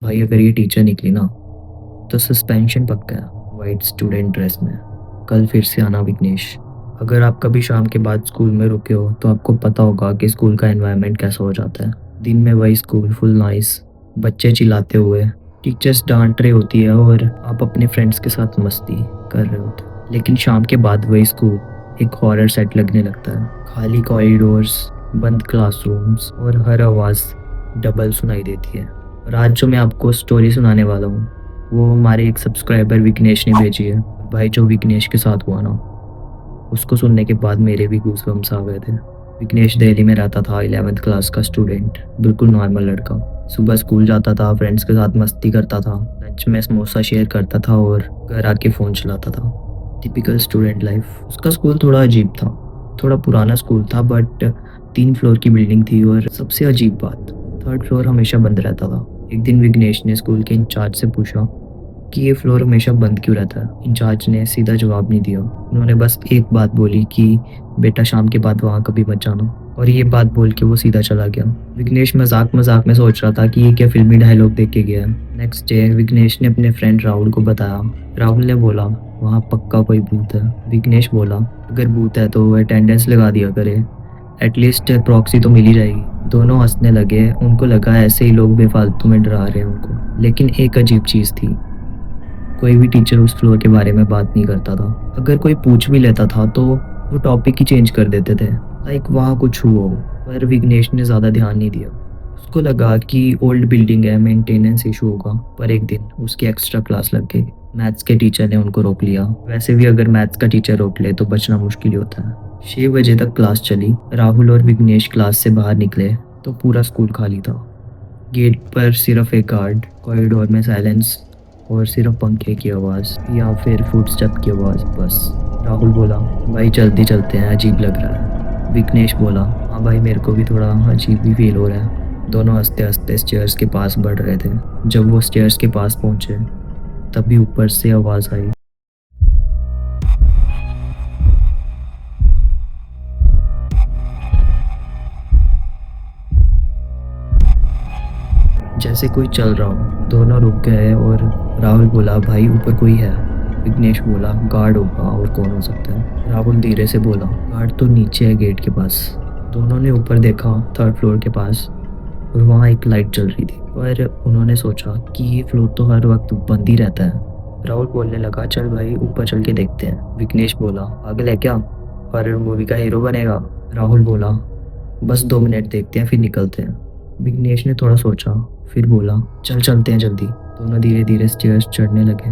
भाई अगर ये टीचर निकली ना तो सस्पेंशन पक्का है। वाइट स्टूडेंट ड्रेस में कल फिर से आना विघ्नेश। अगर आप कभी शाम के बाद स्कूल में रुके हो तो आपको पता होगा कि स्कूल का एनवायरनमेंट कैसा हो जाता है। दिन में वही स्कूल फुल नॉइस, बच्चे चिल्लाते हुए, टीचर्स डांट रही होती है और आप अपने फ्रेंड्स के साथ मस्ती कर रहे होते हो। लेकिन शाम के बाद वही स्कूल एक हॉरर सेट लगने लगता है। खाली कॉरिडोर्स, बंद क्लासरूम्स और हर आवाज़ डबल सुनाई देती है। और आज जो मैं आपको स्टोरी सुनाने वाला हूँ वो हमारे एक सब्सक्राइबर विघ्नेश ने भेजी है। भाई जो विघ्नेश के साथ हुआ ना, उसको सुनने के बाद मेरे भी गूज़बम्स आ गए थे। विघ्नेश दिल्ली में रहता था, 11th क्लास का स्टूडेंट, बिल्कुल नॉर्मल लड़का। सुबह स्कूल जाता था, फ्रेंड्स के साथ मस्ती करता था, लंच में समोसा शेयर करता था और घर आके फ़ोन चलाता था। Typical student life. उसका स्कूल थोड़ा अजीब था, थोड़ा पुराना स्कूल था, बट 3 फ्लोर की बिल्डिंग थी और सबसे अजीब बात, 3rd फ्लोर हमेशा बंद रहता था। एक दिन विघ्नेश ने स्कूल के इंचार्ज से पूछा कि ये फ्लोर हमेशा बंद क्यों रहता है। इंचार्ज ने सीधा जवाब नहीं दिया। उन्होंने बस एक बात बोली कि बेटा शाम के बाद वहाँ कभी मत जाना, और ये बात बोल के वो सीधा चला गया। विघ्नेश मजाक मजाक में सोच रहा था कि ये क्या फिल्मी डायलॉग देख के गया है। नेक्स्ट डे विघ्नेश ने अपने फ्रेंड राहुल को बताया। राहुल ने बोला वहाँ पक्का कोई भूत है। विघ्नेश बोला अगर भूत है तो अटेंडेंस लगा दिया करे, एटलीस्ट प्रॉक्सी तो मिल ही जाएगी। दोनों हंसने लगे, उनको लगा ऐसे ही लोग बेफालतू में डरा रहे हैं उनको। लेकिन एक अजीब चीज़ थी, कोई भी टीचर उस फ्लोर के बारे में बात नहीं करता था। अगर कोई पूछ भी लेता था तो वो टॉपिक ही चेंज कर देते थे, लाइक वहाँ कुछ हुआ हो। पर विघ्नेश ने ज़्यादा ध्यान नहीं दिया। उसको लगा कि ओल्ड बिल्डिंग है, मेंटेनेंस इशू होगा। पर एक दिन उसकी एक्स्ट्रा क्लास लग गई। मैथ्स के टीचर ने उनको रोक लिया। वैसे भी अगर मैथ्स का टीचर रोक ले तो बचना मुश्किल ही होता है। 6 बजे तक क्लास चली। राहुल और विघ्नेश क्लास से बाहर निकले तो पूरा स्कूल खाली था। गेट पर सिर्फ एक गार्ड, कॉरिडोर में साइलेंस और सिर्फ पंखे की आवाज़ या फिर फुटस्टेप की आवाज़ बस। राहुल बोला भाई जल्दी चलते हैं, अजीब लग रहा है। विघ्नेश बोला हाँ भाई मेरे को भी थोड़ा अजीब ही फील हो रहा है। दोनों हंसते हंसते स्टेयर्स के पास बढ़ रहे थे। जब वो स्टेयर्स के पास पहुंचे तभी ऊपर से आवाज़ आई। जैसे कोई चल रहा हो। दोनों रुक गए और राहुल बोला भाई ऊपर कोई है। विघ्नेश बोला गार्ड होगा, और कौन हो सकता है। राहुल धीरे से बोला गार्ड तो नीचे है गेट के पास। दोनों ने ऊपर देखा, 3rd फ्लोर के पास, और वहाँ एक लाइट जल रही थी। पर उन्होंने सोचा कि ये फ्लोर तो हर वक्त बंद ही रहता है। राहुल बोलने लगा चल भाई ऊपर चल के देखते हैं। विघ्नेश बोला पागल है क्या, हॉरर मूवी का हीरो बनेगा। राहुल बोला बस 2 मिनट देखते हैं फिर निकलते हैं। विघ्नेश ने थोड़ा सोचा, फिर बोला चल चलते हैं जल्दी। दोनों धीरे धीरे स्टेयर्स चढ़ने लगे।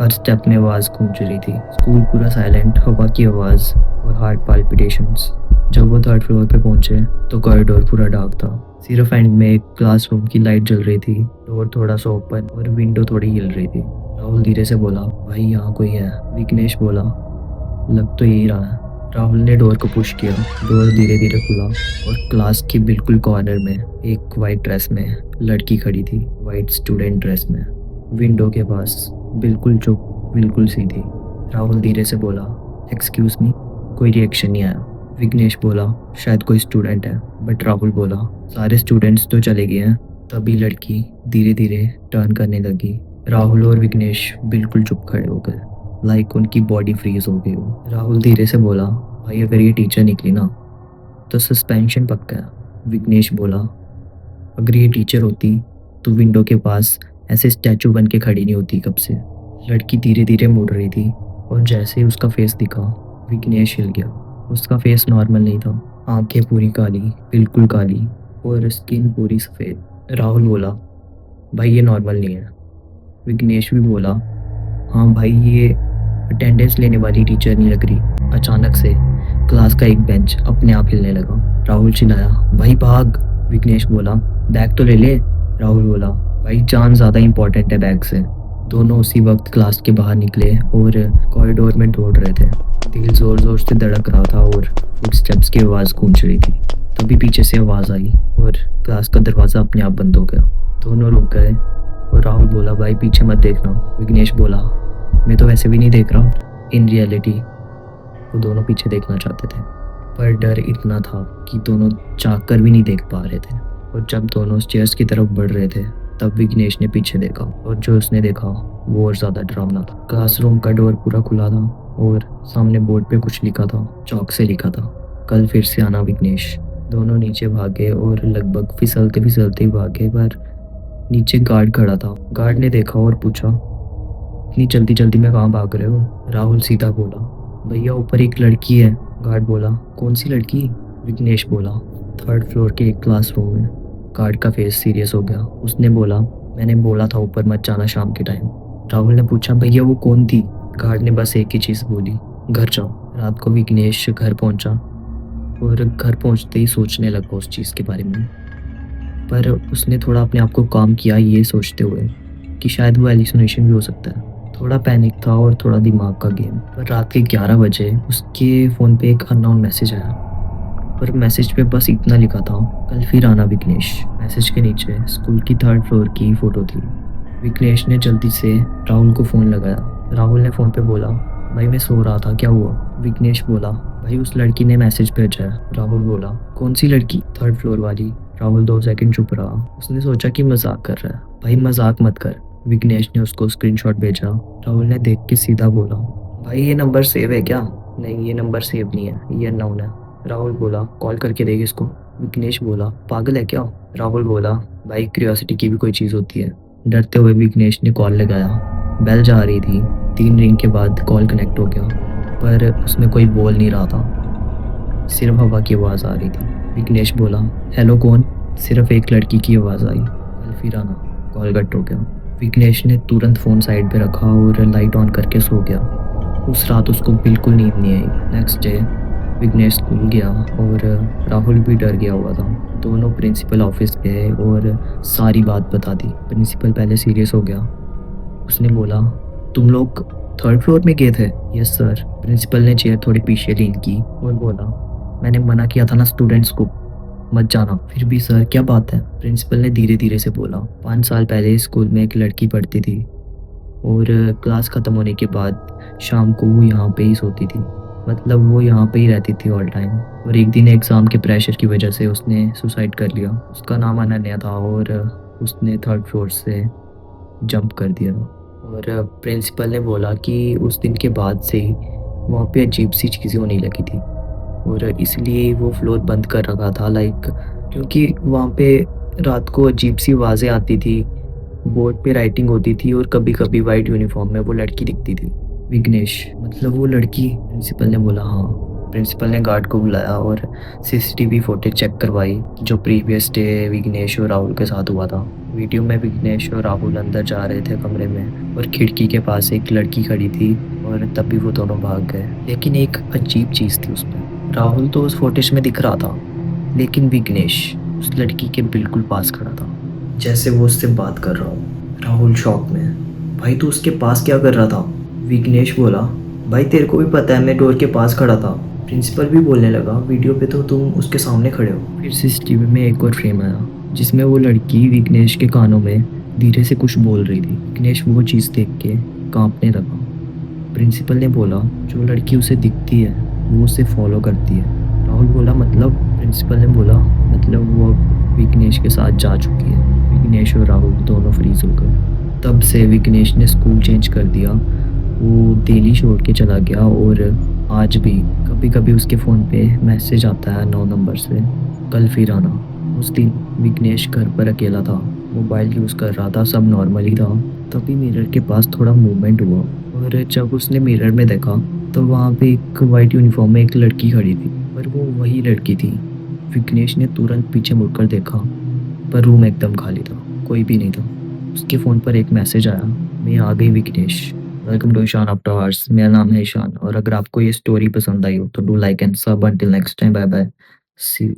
हर स्टेप में आवाज़ गूंज रही थी। स्कूल पूरा साइलेंट, हवा की आवाज़ और हार्ट पाल्पिटेशंस। जब वो 3rd फ्लोर पे पहुंचे तो कॉरिडोर पूरा डार्क था। सिर्फ एंड में एक क्लासरूम की लाइट जल रही थी। डोर थोड़ा सा ओपन और विंडो थोड़ी हिल रही थी। राहुल धीरे से बोला भाई यहाँ कोई है। विघ्नेश बोला लग तो यही रहा है। राहुल ने डोर को पुश किया। डोर धीरे धीरे खुला और क्लास के बिल्कुल कॉर्नर में एक वाइट ड्रेस में लड़की खड़ी थी। वाइट स्टूडेंट ड्रेस में, विंडो के पास, बिल्कुल चुप, बिल्कुल सीधी। राहुल धीरे से बोला एक्सक्यूज मी। कोई रिएक्शन नहीं आया। विघ्नेश बोला शायद कोई स्टूडेंट है, बट राहुल बोला सारे स्टूडेंट्स तो चले गए हैं। तभी लड़की धीरे धीरे टर्न करने लगी। राहुल और विघ्नेश बिल्कुल चुप खड़े हो गए, लाइक उनकी बॉडी फ्रीज हो गई हो। राहुल धीरे से बोला भाई अगर ये टीचर निकली ना तो सस्पेंशन पक्का है। विघ्नेश बोला अगर ये टीचर होती तो विंडो के पास ऐसे स्टैचू बन के खड़ी नहीं होती कब से। लड़की धीरे धीरे मुड़ रही थी और जैसे ही उसका फेस दिखा विघ्नेश हिल गया। उसका फेस नॉर्मल नहीं था। आंखें पूरी काली, बिल्कुल काली, और स्किन पूरी सफ़ेद। राहुल बोला भाई ये नॉर्मल नहीं है। विघ्नेश भी बोला हाँ भाई ये अटेंडेंस लेने वाली टीचर नहीं लग रही। अचानक से क्लास का एक बेंच अपने आप हिलने लगा। राहुल चिल्लाया भाई भाग। विघ्नेश बोला बैग तो ले ले। राहुल बोला भाई जान ज़्यादा इंपॉर्टेंट है बैग से। दोनों उसी वक्त क्लास के बाहर निकले और कॉरिडोर में दौड़ रहे थे। दिल ज़ोर ज़ोर से धड़क रहा था और फुटस्टेप्स की आवाज़ गूंज रही थी। तभी पीछे से आवाज़ आई और क्लास का दरवाज़ा अपने आप बंद हो गया। दोनों रुक गए और राहुल बोला भाई पीछे मत देखना। विघ्नेश बोला मैं तो वैसे भी नहीं देख रहा। इन रियलिटी वो दोनों पीछे देखना चाहते थे, पर डर इतना था कि दोनों चाह कर भी नहीं देख पा रहे थे। और जब दोनों स्टेयर्स की तरफ बढ़ रहे थे तब विघ्नेश ने पीछे देखा और जो उसने देखा वो और ज़्यादा डरावना था। क्लासरूम का डोर पूरा खुला था और सामने बोर्ड पे कुछ लिखा था, चॉक से लिखा था, कल फिर से आना विघ्नेश। दोनों नीचे भागे और लगभग फिसलते-फिसलते ही भागे पर नीचे गार्ड खड़ा था। गार्ड ने देखा और पूछा, इतनी जल्दी-जल्दी में कहाँ भाग रहे हो? राहुल सीधा बोला, भैया ऊपर एक लड़की है। गार्ड बोला, कौन सी लड़की? विघ्नेश बोला, थर्ड फ्लोर के एक क्लासरूम में। गार्ड का फेस सीरियस हो गया। उसने बोला, मैंने बोला था ऊपर मत जाना शाम के टाइम। राहुल ने पूछा, भैया वो कौन थी? गार्ड ने बस एक ही चीज़ बोली, घर जाओ। रात को विघ्नेश घर पहुंचा और घर पहुंचते ही सोचने लगा उस चीज़ के बारे में। पर उसने थोड़ा अपने आप को काम किया ये सोचते हुए कि शायद वो एलिसिनेशन भी हो सकता है। थोड़ा पैनिक था और थोड़ा दिमाग का गेम। पर रात के 11 बजे उसके फ़ोन पे एक अननोन मैसेज आया। पर मैसेज पे बस इतना लिखा था, कल फिर आना विघ्नेश। मैसेज के नीचे स्कूल की थर्ड फ्लोर की फ़ोटो थी। विघ्नेश ने जल्दी से राहुल को फ़ोन लगाया। राहुल ने फ़ोन पे बोला, भाई मैं सो रहा था, क्या हुआ? विघ्नेश बोला, भाई उस लड़की ने मैसेज भेजा है। राहुल बोला, कौन सी लड़की? थर्ड फ्लोर वाली। राहुल 2 सेकंड चुप रहा। उसने सोचा कि मजाक कर रहा है। भाई मजाक मत कर। विघ्नेश ने उसको स्क्रीनशॉट भेजा। राहुल ने देख के सीधा बोला, भाई ये नंबर सेव है क्या? नहीं ये नंबर सेव नहीं है, ये अननोन है। राहुल बोला, कॉल करके देख इसको। विघ्नेश बोला, पागल है क्या? राहुल बोला, भाई क्यूरियोसिटी की भी कोई चीज़ होती है। डरते हुए विघ्नेश ने कॉल लगाया। बेल जा रही थी। 3 रिंग के बाद कॉल कनेक्ट हो गया पर उसमें कोई बोल नहीं रहा था, सिर्फ हवा की आवाज़ आ रही थी। विघ्नेश बोला, हेलो कौन? सिर्फ एक लड़की की आवाज़ आई, कल फिर आना। कॉल कट हो गया। विघ्नेश ने तुरंत फ़ोन साइड पे रखा और लाइट ऑन करके सो गया। उस रात उसको बिल्कुल नींद नहीं आई। नेक्स्ट डे विघ्नेश स्कूल गया और राहुल भी डर गया हुआ था। दोनों प्रिंसिपल ऑफिस गए और सारी बात बता दी। प्रिंसिपल पहले सीरियस हो गया। उसने बोला, तुम लोग थर्ड फ्लोर में गए थे? Yes sir. प्रिंसिपल ने चेयर थोड़ी पीछे लीन की और बोला, मैंने मना किया था ना स्टूडेंट्स को मत जाना। फिर भी सर क्या बात है? प्रिंसिपल ने धीरे धीरे से बोला, 5 साल पहले स्कूल में एक लड़की पढ़ती थी और क्लास ख़त्म होने के बाद शाम को वो यहाँ पे ही सोती थी। मतलब वो यहाँ पे ही रहती थी ऑल टाइम। और एक दिन एग्ज़ाम के प्रेशर की वजह से उसने सुसाइड कर लिया। उसका नाम अनन्या था और उसने थर्ड फ्लोर से जंप कर दिया। और प्रिंसिपल ने बोला कि उस दिन के बाद से ही वहाँ पे अजीब सी चीज़ें होने लगी थी और इसलिए वो फ्लोर बंद कर रखा था, लाइक क्योंकि वहाँ पे रात को अजीब सी आवाज़ें आती थी, बोर्ड पे राइटिंग होती थी और कभी-कभी वाइट यूनिफॉर्म में वो लड़की दिखती थी। विघ्नेश, मतलब वो लड़की? प्रिंसिपल ने बोला, हाँ। प्रिंसिपल ने गार्ड को बुलाया और सीसीटीवी फुटेज चेक करवाई जो प्रीवियस डे विघ्नेश और राहुल के साथ हुआ था। वीडियो में विघ्नेश और राहुल अंदर जा रहे थे कमरे में और खिड़की के पास एक लड़की खड़ी थी और तभी वो दोनों भाग गए। लेकिन एक अजीब चीज़ थी उसमें। राहुल तो उस फुटेज में दिख रहा था लेकिन विघ्नेश उस लड़की के बिल्कुल पास खड़ा था, जैसे वो उससे बात कर रहा हो। राहुल शॉक में, भाई तू उसके पास क्या कर रहा था? विघ्नेश बोला, भाई तेरे को भी पता है मैं डोर के पास खड़ा था। प्रिंसिपल भी बोलने लगा, वीडियो पे तो तुम उसके सामने खड़े हो। फिर सीसीटीवी में एक और फ्रेम आया जिसमें वो लड़की विघ्नेश के कानों में धीरे से कुछ बोल रही थी। विघ्नेश वो चीज़ देख के कांपने लगा। प्रिंसिपल ने बोला, जो लड़की उसे दिखती है वो उसे फॉलो करती है। राहुल बोला, मतलब? प्रिंसिपल ने बोला, मतलब वो अब विघ्नेश के साथ जा चुकी है। विघ्नेश और राहुल दोनों फ्रीज हो गए। तब से विघ्नेश ने स्कूल चेंज कर दिया। वो दिल्ली छोड़ के चला गया और आज भी कभी-कभी उसके फ़ोन पे मैसेज आता है 9 नंबर से, कल फिर आना। उस दिन विघ्नेश घर पर अकेला था, मोबाइल यूज़ कर रहा था, सब नॉर्मल ही था। तभी मिरर के पास थोड़ा मूवमेंट हुआ और जब उसने मिरर में देखा तो वहाँ पे एक वाइट यूनिफॉर्म में एक लड़की खड़ी थी, पर वो वही लड़की थी। विघ्नेश ने तुरंत पीछे मुड़कर देखा पर रूम एकदम खाली था, कोई भी नहीं था। उसके फ़ोन पर एक मैसेज आया, मैं आ गई Vighnesh, welcome to Ishan after hours. मेरा नाम है ईशान और अगर आपको ये स्टोरी पसंद आई हो तो डू लाइक एंड सब। Until next time, bye bye, see you.